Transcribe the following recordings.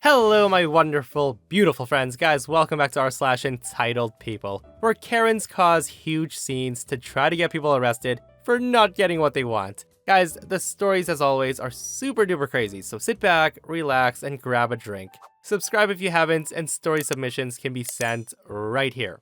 Hello, my wonderful, beautiful friends. Guys, welcome back to r/EntitledPeople, where Karens cause huge scenes to try to get people arrested for not getting what they want. Guys, the stories, as always, are super duper crazy, so sit back, relax, and grab a drink. Subscribe if you haven't, and story submissions can be sent right here.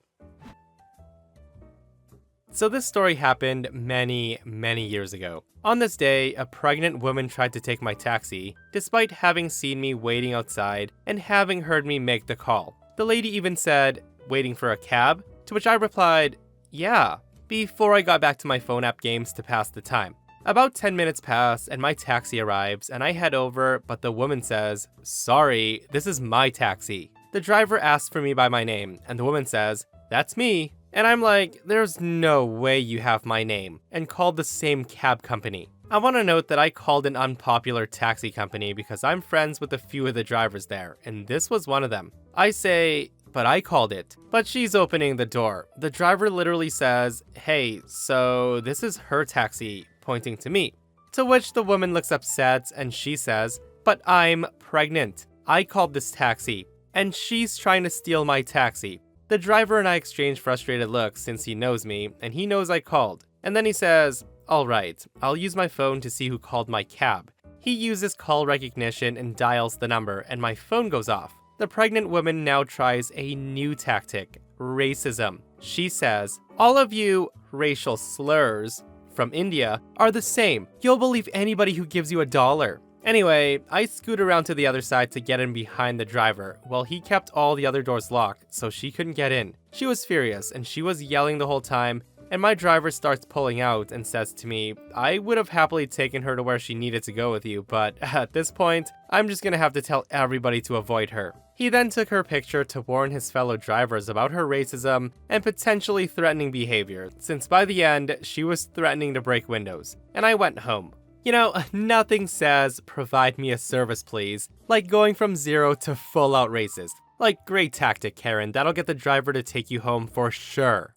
So this story happened many years ago. On this day, a pregnant woman tried to take my taxi, despite having seen me waiting outside and having heard me make the call. The lady even said, "Waiting for a cab?" To which I replied, "Yeah," before I got back to my phone app games to pass the time. About 10 minutes pass and my taxi arrives and I head over, but the woman says, "Sorry, this is my taxi." The driver asks for me by my name and the woman says, "That's me." And I'm like, there's no way you have my name, and called the same cab company. I want to note that I called an unpopular taxi company because I'm friends with a few of the drivers there, and this was one of them. I say, "But I called it." But she's opening the door. The driver literally says, "Hey, so this is her taxi," pointing to me. To which the woman looks upset and she says, "But I'm pregnant. I called this taxi, and she's trying to steal my taxi." The driver and I exchange frustrated looks since he knows me, and he knows I called. And then he says, "Alright, I'll use my phone to see who called my cab." He uses call recognition and dials the number, and my phone goes off. The pregnant woman now tries a new tactic, racism. She says, "All of you racial slurs from India are the same. You'll believe anybody who gives you $1. Anyway, I scoot around to the other side to get in behind the driver, while he kept all the other doors locked, so she couldn't get in. She was furious, and she was yelling the whole time, and my driver starts pulling out and says to me, "I would have happily taken her to where she needed to go with you, but at this point, I'm just gonna have to tell everybody to avoid her." He then took her picture to warn his fellow drivers about her racism and potentially threatening behavior, since by the end, she was threatening to break windows, and I went home. You know, nothing says, "Provide me a service, please," like going from zero to full out racist. Like, great tactic, Karen. That'll get the driver to take you home for sure.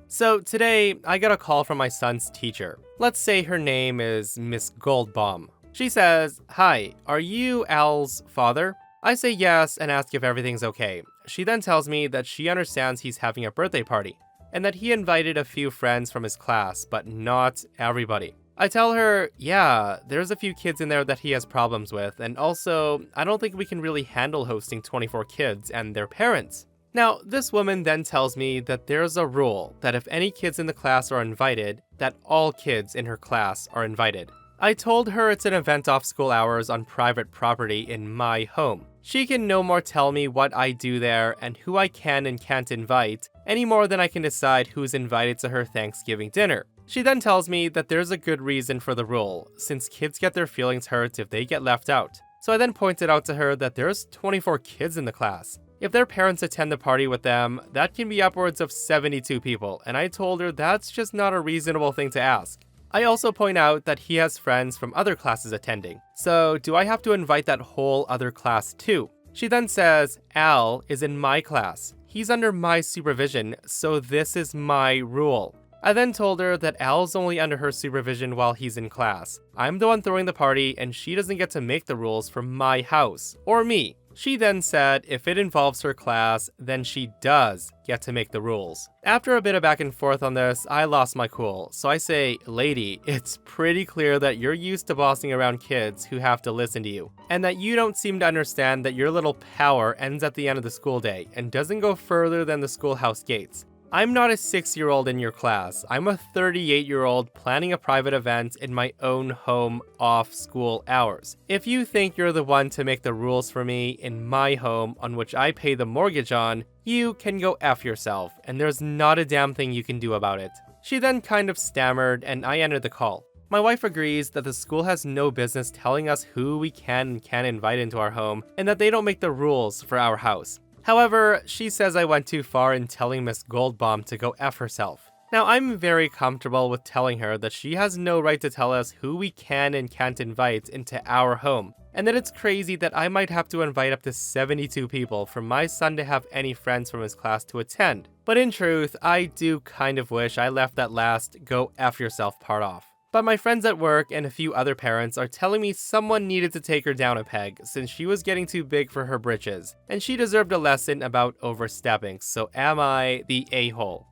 So today, I got a call from my son's teacher. Let's say her name is Miss Goldbaum. She says, "Hi, are you Al's father?" I say yes and ask if everything's okay. She then tells me that she understands he's having a birthday party, and that he invited a few friends from his class, but not everybody. I tell her, yeah, there's a few kids in there that he has problems with, and also, I don't think we can really handle hosting 24 kids and their parents. Now, this woman then tells me that there's a rule that if any kids in the class are invited, that all kids in her class are invited. I told her it's an event off school hours on private property in my home. She can no more tell me what I do there and who I can and can't invite, any more than I can decide who's invited to her Thanksgiving dinner. She then tells me that there's a good reason for the rule, since kids get their feelings hurt if they get left out. So I then pointed out to her that there's 24 kids in the class. If their parents attend the party with them, that can be upwards of 72 people, and I told her that's just not a reasonable thing to ask. I also point out that he has friends from other classes attending, so do I have to invite that whole other class too? She then says, "Al is in my class. He's under my supervision, so this is my rule." I then told her that Al's only under her supervision while he's in class. I'm the one throwing the party, and she doesn't get to make the rules for my house, or me. She then said if it involves her class, then she does get to make the rules. After a bit of back and forth on this, I lost my cool, so I say, "Lady, it's pretty clear that you're used to bossing around kids who have to listen to you, and that you don't seem to understand that your little power ends at the end of the school day and doesn't go further than the schoolhouse gates. I'm not a 6-year-old in your class. I'm a 38-year-old planning a private event in my own home off school hours. If you think you're the one to make the rules for me in my home on which I pay the mortgage on, you can go F yourself, and there's not a damn thing you can do about it." She then kind of stammered and I ended the call. My wife agrees that the school has no business telling us who we can and can't invite into our home, and that they don't make the rules for our house. However, she says I went too far in telling Miss Goldbaum to go F herself. Now, I'm very comfortable with telling her that she has no right to tell us who we can and can't invite into our home, and that it's crazy that I might have to invite up to 72 people for my son to have any friends from his class to attend. But in truth, I do kind of wish I left that last "go F yourself" part off. But my friends at work and a few other parents are telling me someone needed to take her down a peg since she was getting too big for her britches, and she deserved a lesson about overstepping, so am I the a-hole?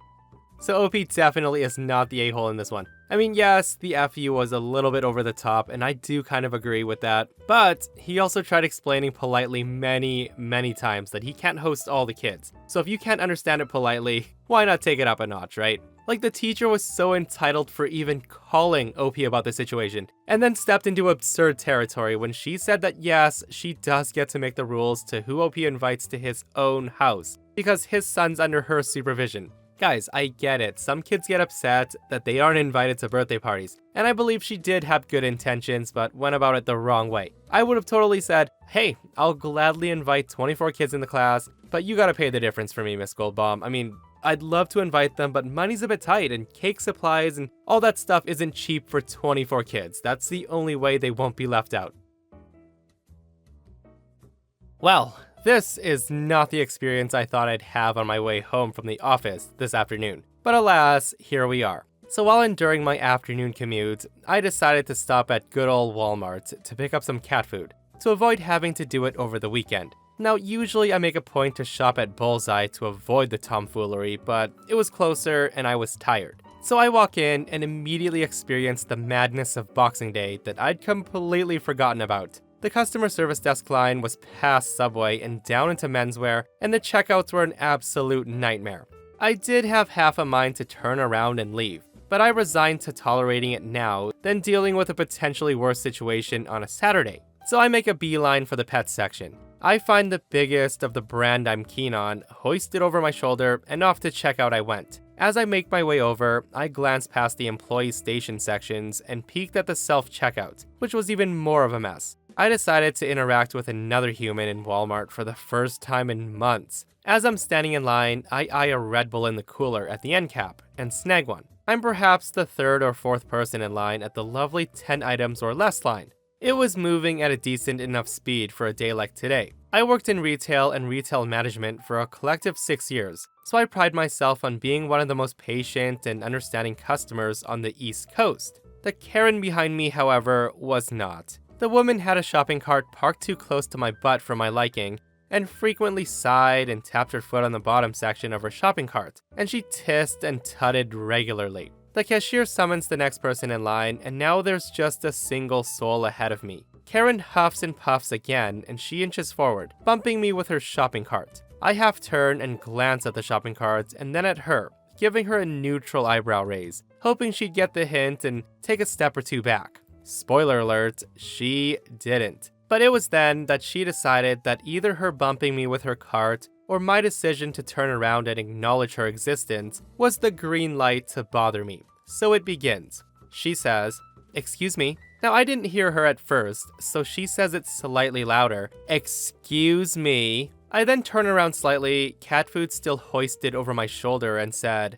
So OP definitely is not the a-hole in this one. I mean, yes, the FU was a little bit over the top, and I do kind of agree with that, but he also tried explaining politely many times that he can't host all the kids. So if you can't understand it politely, why not take it up a notch, right? Like, the teacher was so entitled for even calling OP about the situation, and then stepped into absurd territory when she said that yes, she does get to make the rules to who OP invites to his own house, because his son's under her supervision. Guys, I get it, some kids get upset that they aren't invited to birthday parties, and I believe she did have good intentions but went about it the wrong way. I would have totally said, hey, I'll gladly invite 24 kids in the class, but you gotta pay the difference for me, Miss Goldbaum. I mean, I'd love to invite them, but money's a bit tight, and cake supplies and all that stuff isn't cheap for 24 kids. That's the only way they won't be left out. Well, this is not the experience I thought I'd have on my way home from the office this afternoon. But alas, here we are. So while enduring my afternoon commute, I decided to stop at good old Walmart to pick up some cat food, to avoid having to do it over the weekend. Now, usually I make a point to shop at Bullseye to avoid the tomfoolery, but it was closer and I was tired. So I walk in and immediately experience the madness of Boxing Day that I'd completely forgotten about. The customer service desk line was past Subway and down into menswear, and the checkouts were an absolute nightmare. I did have half a mind to turn around and leave, but I resigned to tolerating it now than dealing with a potentially worse situation on a Saturday. So I make a beeline for the pet section. I find the biggest of the brand I'm keen on, hoist it over my shoulder, and off to checkout I went. As I make my way over, I glance past the employee station sections and peeked at the self-checkout, which was even more of a mess. I decided to interact with another human in Walmart for the first time in months. As I'm standing in line, I eye a Red Bull in the cooler at the end cap and snag one. I'm perhaps the third or fourth person in line at the lovely 10 items or less line. It was moving at a decent enough speed for a day like today. I worked in retail and retail management for a collective 6 years, so I pride myself on being one of the most patient and understanding customers on the East Coast. The Karen behind me, however, was not. The woman had a shopping cart parked too close to my butt for my liking, and frequently sighed and tapped her foot on the bottom section of her shopping cart, and she tissed and tutted regularly. The cashier summons the next person in line, and now there's just a single soul ahead of me. Karen huffs and puffs again, and she inches forward, bumping me with her shopping cart. I half turn and glance at the shopping cart, and then at her, giving her a neutral eyebrow raise, hoping she'd get the hint and take a step or two back. Spoiler alert, she didn't. But it was then that she decided that either her bumping me with her cart or my decision to turn around and acknowledge her existence was the green light to bother me. So it begins. She says, "Excuse me." Now, I didn't hear her at first, so she says it slightly louder. "Excuse me." I then turn around slightly, cat food still hoisted over my shoulder, and said,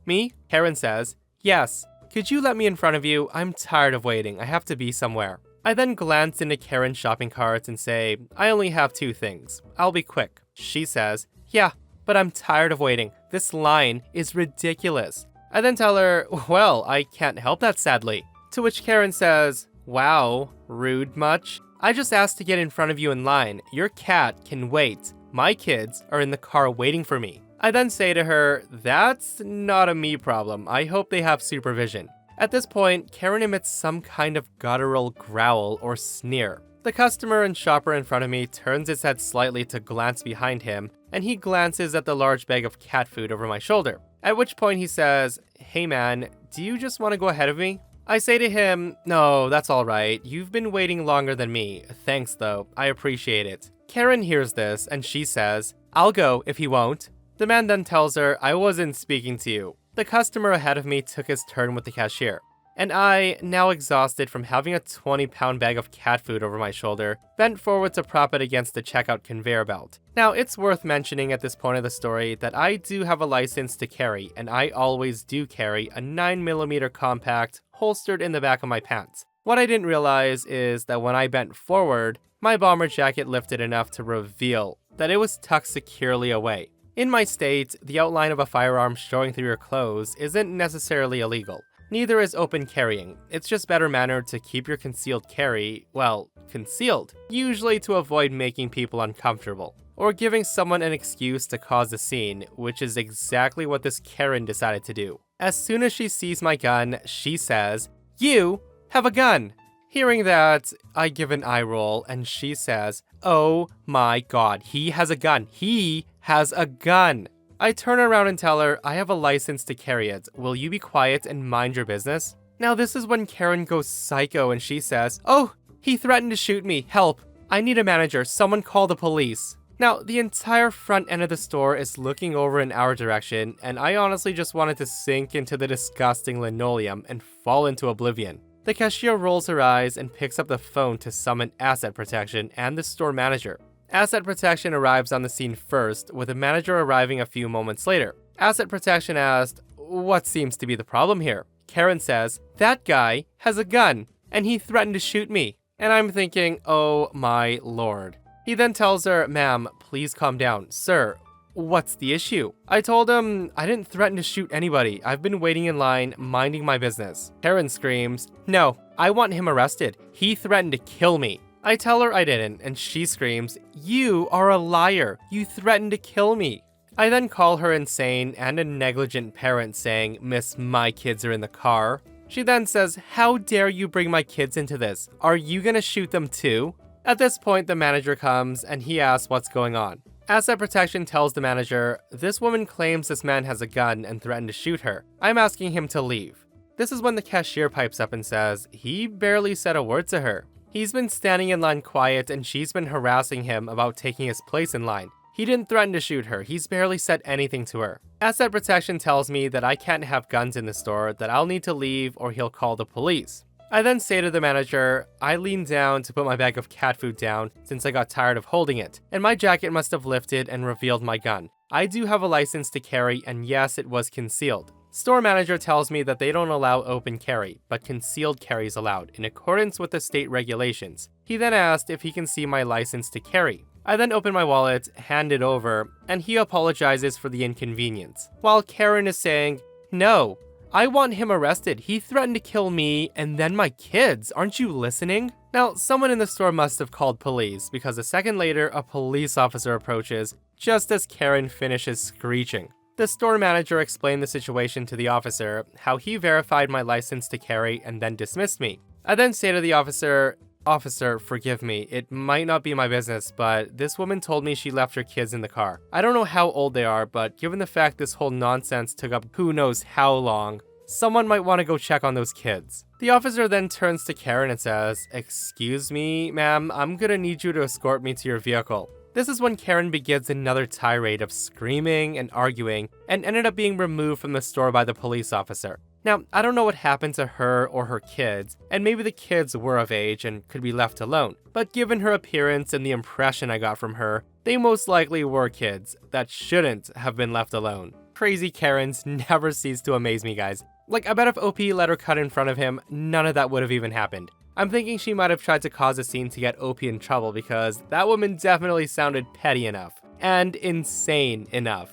Me? Karen says, "Yes. Could you let me in front of you? I'm tired of waiting. I have to be somewhere." I then glance into Karen's shopping cart and say, "I only have 2 things. I'll be quick." She says, "Yeah, but I'm tired of waiting. This line is ridiculous." I then tell her, "Well, I can't help that, sadly." To which Karen says, "Wow, rude much? I just asked to get in front of you in line. Your cat can wait. My kids are in the car waiting for me." I then say to her, "That's not a me problem. I hope they have supervision." At this point, Karen emits some kind of guttural growl or sneer. The customer and shopper in front of me turns his head slightly to glance behind him, and he glances at the large bag of cat food over my shoulder. At which point he says, "Hey man, do you just want to go ahead of me?" I say to him, "No, that's alright. You've been waiting longer than me. Thanks though, I appreciate it." Karen hears this, and she says, "I'll go if he won't." The man then tells her, "I wasn't speaking to you." The customer ahead of me took his turn with the cashier, and I, now exhausted from having a 20-pound bag of cat food over my shoulder, bent forward to prop it against the checkout conveyor belt. Now, it's worth mentioning at this point of the story that I do have a license to carry, and I always do carry a 9mm compact holstered in the back of my pants. What I didn't realize is that when I bent forward, my bomber jacket lifted enough to reveal that it was tucked securely away. In my state, the outline of a firearm showing through your clothes isn't necessarily illegal, Neither is open carrying. It's just better mannered to keep your concealed carry, well, concealed, usually to avoid making people uncomfortable, or giving someone an excuse to cause a scene, which is exactly what this Karen decided to do. As soon as she sees my gun, she says, "You have a gun!" Hearing that, I give an eye roll, and she says, "Oh my god, he has a gun! He has a gun!" I turn around and tell her, "I have a license to carry it. Will you be quiet and mind your business?" Now this is when Karen goes psycho and she says, "Oh, he threatened to shoot me. Help. I need a manager. Someone call the police." Now, the entire front end of the store is looking over in our direction, and I honestly just wanted to sink into the disgusting linoleum and fall into oblivion. The cashier rolls her eyes and picks up the phone to summon asset protection and the store manager. Asset protection arrives on the scene first, with the manager arriving a few moments later. Asset protection asked, "What seems to be the problem here?" Karen says, "That guy has a gun, and he threatened to shoot me." And I'm thinking, oh my lord. He then tells her, "Ma'am, please calm down. Sir, what's the issue?" I told him, "I didn't threaten to shoot anybody. I've been waiting in line, minding my business." Karen screams, "No, I want him arrested. He threatened to kill me." I tell her I didn't, and she screams, "You are a liar. You threatened to kill me." I then call her insane and a negligent parent saying, "Miss, my kids are in the car." She then says, "How dare you bring my kids into this? Are you gonna shoot them too?" At this point, the manager comes and he asks what's going on. Asset protection tells the manager, "This woman claims this man has a gun and threatened to shoot her. I'm asking him to leave." This is when the cashier pipes up and says, "He barely said a word to her. He's been standing in line quiet and she's been harassing him about taking his place in line. He didn't threaten to shoot her. He's barely said anything to her." Asset protection tells me that I can't have guns in the store, that I'll need to leave or he'll call the police. I then say to the manager, I lean down to put my bag of cat food down since I got tired of holding it, and my jacket must have lifted and revealed my gun. I do have a license to carry, and yes, it was concealed. Store manager tells me that they don't allow open carry, but concealed carry is allowed, in accordance with the state regulations. He then asked if he can see my license to carry. I then open my wallet, hand it over, and he apologizes for the inconvenience, while Karen is saying, "No, I want him arrested. He threatened to kill me and then my kids. Aren't you listening?" Now, someone in the store must have called police, because a second later, a police officer approaches just as Karen finishes screeching. The store manager explained the situation to the officer, how he verified my license to carry and then dismissed me. I then say to the officer, "Officer, forgive me. It might not be my business, but this woman told me she left her kids in the car. I don't know how old they are, but given the fact this whole nonsense took up who knows how long, someone might want to go check on those kids." The officer then turns to Karen and says, "Excuse me, ma'am, I'm gonna need you to escort me to your vehicle." This is when Karen begins another tirade of screaming and arguing and ended up being removed from the store by the police officer. Now, I don't know what happened to her or her kids, and maybe the kids were of age and could be left alone, but given her appearance and the impression I got from her, they most likely were kids that shouldn't have been left alone. Crazy Karens never cease to amaze me, guys. Like, I bet if OP let her cut in front of him, none of that would have even happened. I'm thinking she might have tried to cause a scene to get OP in trouble, because that woman definitely sounded petty enough and insane enough.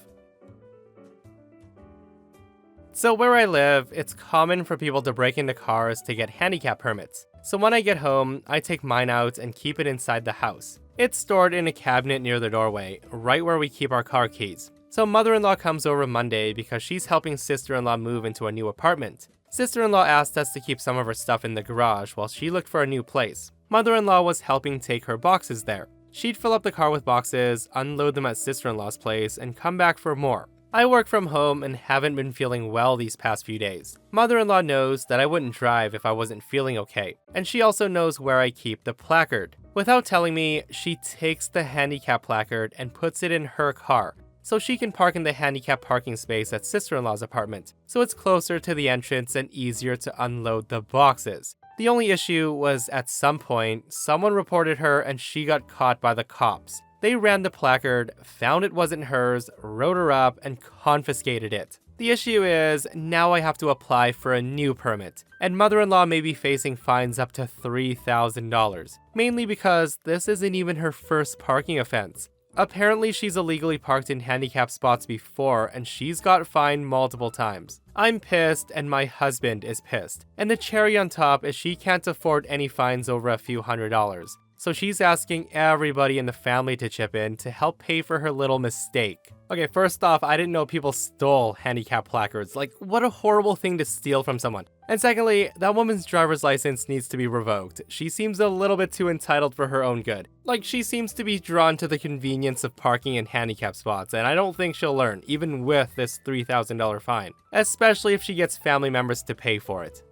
So where I live, it's common for people to break into cars to get handicap permits. So when I get home, I take mine out and keep it inside the house. It's stored in a cabinet near the doorway, right where we keep our car keys. So mother-in-law comes over Monday because she's helping sister-in-law move into a new apartment. Sister-in-law asked us to keep some of her stuff in the garage while she looked for a new place. Mother-in-law was helping take her boxes there. She'd fill up the car with boxes, unload them at sister-in-law's place, and come back for more. I work from home and haven't been feeling well these past few days. Mother-in-law knows that I wouldn't drive if I wasn't feeling okay, and she also knows where I keep the placard. Without telling me, she takes the handicap placard and puts it in her car, so she can park in the handicap parking space at sister-in-law's apartment, so it's closer to the entrance and easier to unload the boxes. The only issue was at some point, someone reported her and she got caught by the cops. They ran the placard, found it wasn't hers, wrote her up, and confiscated it. The issue is, now I have to apply for a new permit, and mother-in-law may be facing fines up to $3,000, mainly because this isn't even her first parking offense. Apparently she's illegally parked in handicapped spots before and she's got fined multiple times. I'm pissed and my husband is pissed. And the cherry on top is she can't afford any fines over a few $100s. So she's asking everybody in the family to chip in to help pay for her little mistake. Okay, first off, I didn't know people stole handicap placards. Like, what a horrible thing to steal from someone. And secondly, that woman's driver's license needs to be revoked. She seems a little bit too entitled for her own good. Like, she seems to be drawn to the convenience of parking in handicap spots, and I don't think she'll learn, even with this $3,000 fine. Especially if she gets family members to pay for it.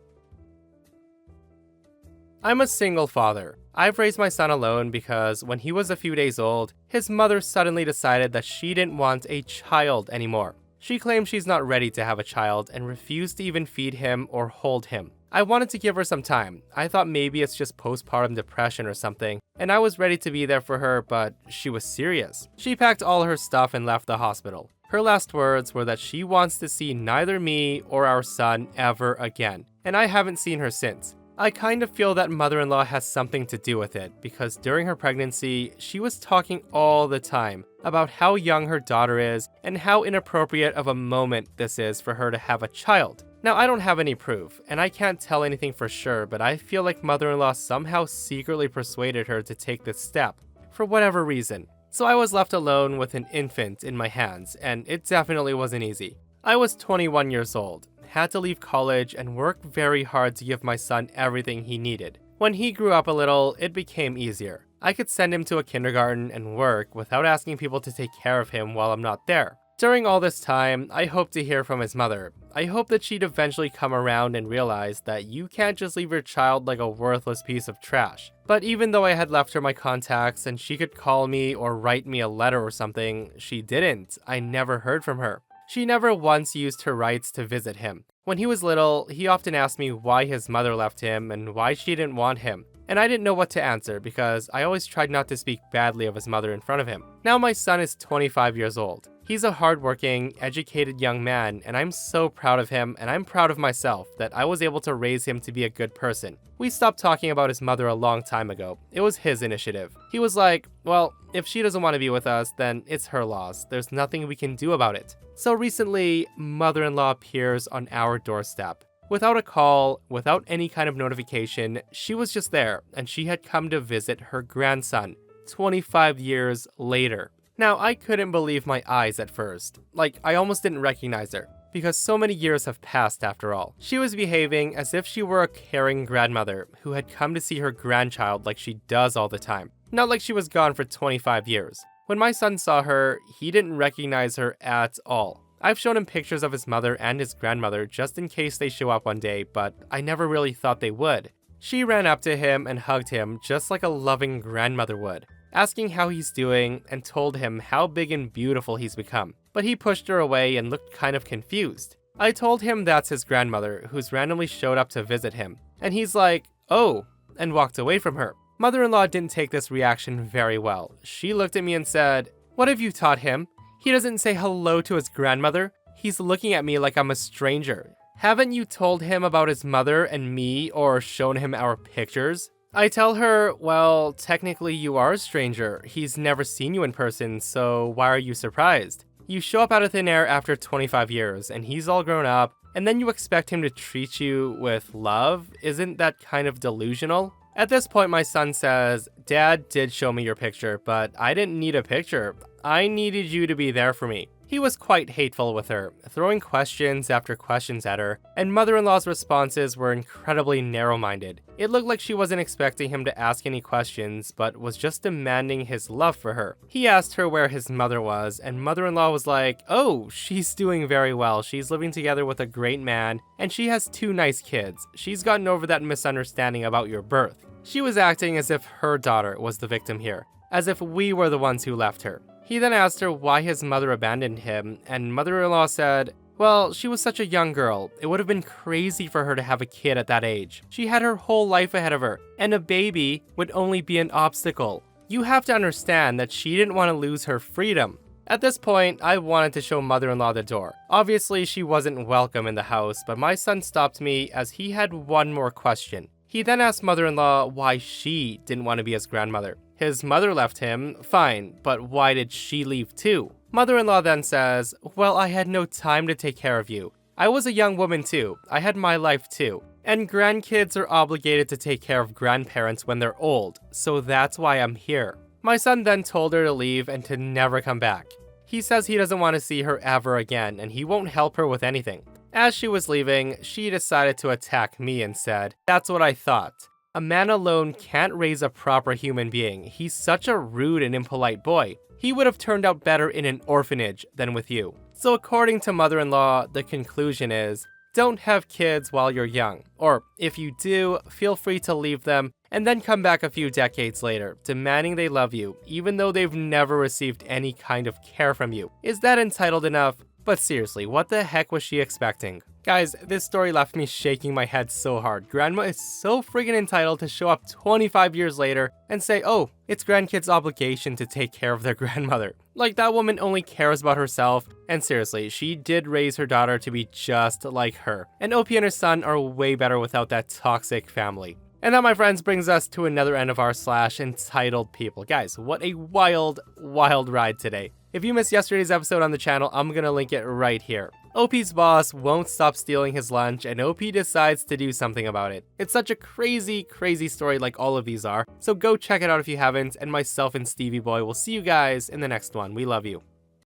I'm a single father. I've raised my son alone because when he was a few days old, his mother suddenly decided that she didn't want a child anymore. She claimed she's not ready to have a child and refused to even feed him or hold him. I wanted to give her some time. I thought maybe it's just postpartum depression or something, and I was ready to be there for her, but she was serious. She packed all her stuff and left the hospital. Her last words were that she wants to see neither me or our son ever again, and I haven't seen her since. I kind of feel that mother-in-law has something to do with it, because during her pregnancy, she was talking all the time about how young her daughter is and how inappropriate of a moment this is for her to have a child. Now, I don't have any proof, and I can't tell anything for sure, but I feel like mother-in-law somehow secretly persuaded her to take this step, for whatever reason. So I was left alone with an infant in my hands, and it definitely wasn't easy. I was 21 years old, had to leave college, and work very hard to give my son everything he needed. When he grew up a little, it became easier. I could send him to a kindergarten and work without asking people to take care of him while I'm not there. During all this time, I hoped to hear from his mother. I hoped that she'd eventually come around and realize that you can't just leave your child like a worthless piece of trash. But even though I had left her my contacts and she could call me or write me a letter or something, she didn't. I never heard from her. She never once used her rights to visit him. When he was little, he often asked me why his mother left him and why she didn't want him. And I didn't know what to answer because I always tried not to speak badly of his mother in front of him. Now my son is 25 years old. He's a hardworking, educated young man, and I'm so proud of him, and I'm proud of myself that I was able to raise him to be a good person. We stopped talking about his mother a long time ago. It was his initiative. He was like, well, if she doesn't want to be with us, then it's her loss. There's nothing we can do about it. So recently, mother-in-law appears on our doorstep. Without a call, without any kind of notification, she was just there, and she had come to visit her grandson, 25 years later. Now, I couldn't believe my eyes at first. Like, I almost didn't recognize her, because so many years have passed after all. She was behaving as if she were a caring grandmother who had come to see her grandchild like she does all the time, not like she was gone for 25 years. When my son saw her, he didn't recognize her at all. I've shown him pictures of his mother and his grandmother just in case they show up one day, but I never really thought they would. She ran up to him and hugged him just like a loving grandmother would, asking how he's doing and told him how big and beautiful he's become. But he pushed her away and looked kind of confused. I told him that's his grandmother, who's randomly showed up to visit him. And he's like, oh, and walked away from her. Mother-in-law didn't take this reaction very well. She looked at me and said, what have you taught him? He doesn't say hello to his grandmother. He's looking at me like I'm a stranger. Haven't you told him about his mother and me or shown him our pictures? I tell her, well, technically you are a stranger. He's never seen you in person, so why are you surprised? You show up out of thin air after 25 years, and he's all grown up, and then you expect him to treat you with love? Isn't that kind of delusional? At this point, my son says, Dad did show me your picture, but I didn't need a picture. I needed you to be there for me. He was quite hateful with her, throwing questions after questions at her, and mother-in-law's responses were incredibly narrow-minded. It looked like she wasn't expecting him to ask any questions, but was just demanding his love for her. He asked her where his mother was, and mother-in-law was like, oh, she's doing very well. She's living together with a great man, and she has 2 nice kids. She's gotten over that misunderstanding about your birth. She was acting as if her daughter was the victim here, as if we were the ones who left her. He then asked her why his mother abandoned him, and mother-in-law said, well, she was such a young girl. It would have been crazy for her to have a kid at that age. She had her whole life ahead of her, and a baby would only be an obstacle. You have to understand that she didn't want to lose her freedom. At this point, I wanted to show mother-in-law the door. Obviously, she wasn't welcome in the house, but my son stopped me as he had one more question. He then asked mother-in-law why she didn't want to be his grandmother. His mother left him, fine, but why did she leave too? Mother-in-law then says, well, I had no time to take care of you. I was a young woman too. I had my life too. And grandkids are obligated to take care of grandparents when they're old, so that's why I'm here. My son then told her to leave and to never come back. He says he doesn't want to see her ever again, and he won't help her with anything. As she was leaving, she decided to attack me and said, that's what I thought. A man alone can't raise a proper human being. He's such a rude and impolite boy. He would have turned out better in an orphanage than with you. So according to mother-in-law, the conclusion is, don't have kids while you're young. Or if you do, feel free to leave them and then come back a few decades later, demanding they love you, even though they've never received any kind of care from you. Is that entitled enough? But seriously, what the heck was she expecting? Guys, this story left me shaking my head so hard. Grandma is so friggin' entitled to show up 25 years later and say, oh, it's grandkids' obligation to take care of their grandmother. Like, that woman only cares about herself, and seriously, she did raise her daughter to be just like her. And OP and her son are way better without that toxic family. And that, my friends, brings us to another end of our / entitled people. Guys, what a wild, wild ride today. If you missed yesterday's episode on the channel, I'm gonna link it right here. OP's boss won't stop stealing his lunch, and OP decides to do something about it. It's such a crazy, crazy story like all of these are, so go check it out if you haven't, and myself and Stevie Boy will see you guys in the next one. We love you.